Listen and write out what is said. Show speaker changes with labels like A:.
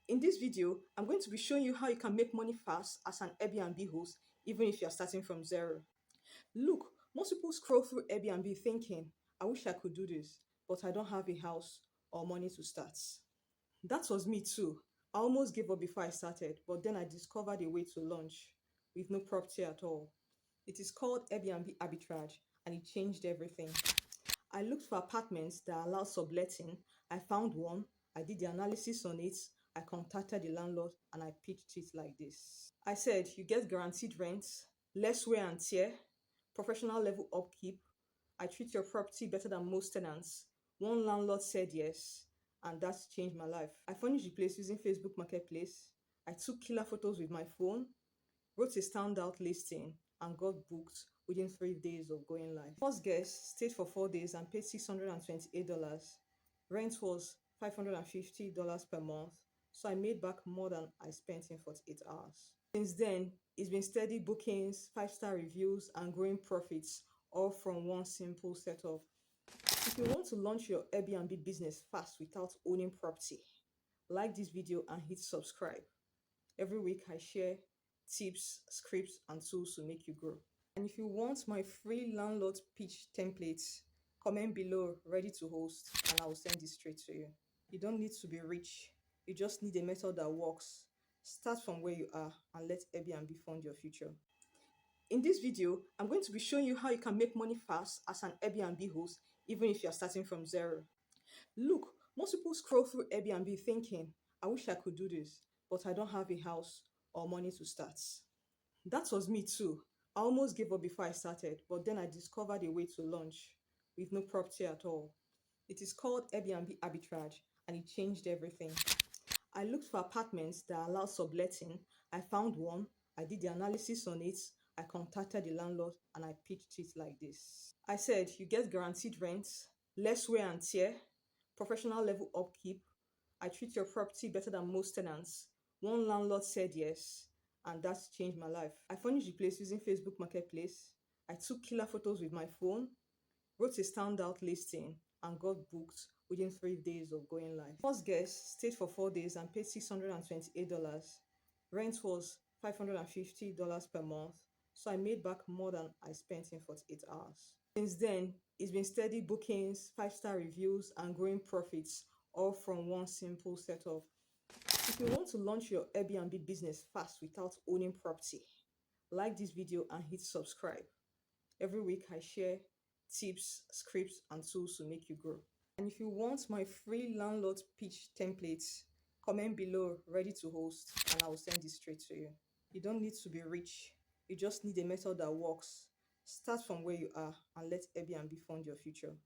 A: In this video, I'm going to be showing you how you can make money fast as an Airbnb host, even if you're starting from zero. Look, most people scroll through Airbnb thinking, I wish I could do this, but I don't have a house or money to start. That was me too. I almost gave up before I started, but then I discovered a way to launch with no property at all. It is called Airbnb Arbitrage, and it changed everything. I looked for apartments that allow subletting. I found one. I did the analysis on it. I contacted the landlord and I pitched it like this. I said, you get guaranteed rent, less wear and tear, professional level upkeep. I treat your property better than most tenants. One landlord said yes, and that's changed my life. I furnished the place using Facebook Marketplace. I took killer photos with my phone, wrote a standout listing, and got booked within 3 days of going live. First guest stayed for 4 days and paid $628. Rent was $550 per month, so I made back more than I spent in 48 hours. Since then, it's been steady bookings, 5-star reviews, and growing profits, all from one simple setup. If you want to launch your Airbnb business fast without owning property, like this video and hit subscribe. Every week I share tips, scripts, and tools to make you grow. And if you want my free landlord pitch templates, comment below ready to host and I will send it straight to you. You don't need to be rich. You just need a method that works. Start from where you are and let Airbnb fund your future. In this video, I'm going to be showing you how you can make money fast as an Airbnb host, even if you're starting from zero. Look, most people scroll through Airbnb thinking, I wish I could do this, but I don't have a house or money to start. That was me too. I almost gave up before I started, but then I discovered a way to launch with no property at all. It is called Airbnb Arbitrage, and it changed everything. I looked for apartments that allow subletting. I found one. I did the analysis on it. I contacted the landlord and I pitched it like this. I said, you get guaranteed rent, less wear and tear, professional level upkeep. I treat your property better than most tenants. One landlord said yes, and that's changed my life. I furnished the place using Facebook Marketplace. I took killer photos with my phone, wrote a standout listing, and got booked within 3 days of going live. First guest stayed for 4 days and paid $628. Rent was $550 per month, so I made back more than I spent in 48 hours. Since then, it's been steady bookings, 5-star reviews, and growing profits, all from one simple setup. If you want to launch your Airbnb business fast without owning property, like this video and hit subscribe. Every week I share tips, scripts, and tools to make you grow. And if you want my free landlord pitch templates, comment below ready to host and I will send it straight to you. You don't need to be rich. You just need a method that works. Start from where you are and let Airbnb fund your future.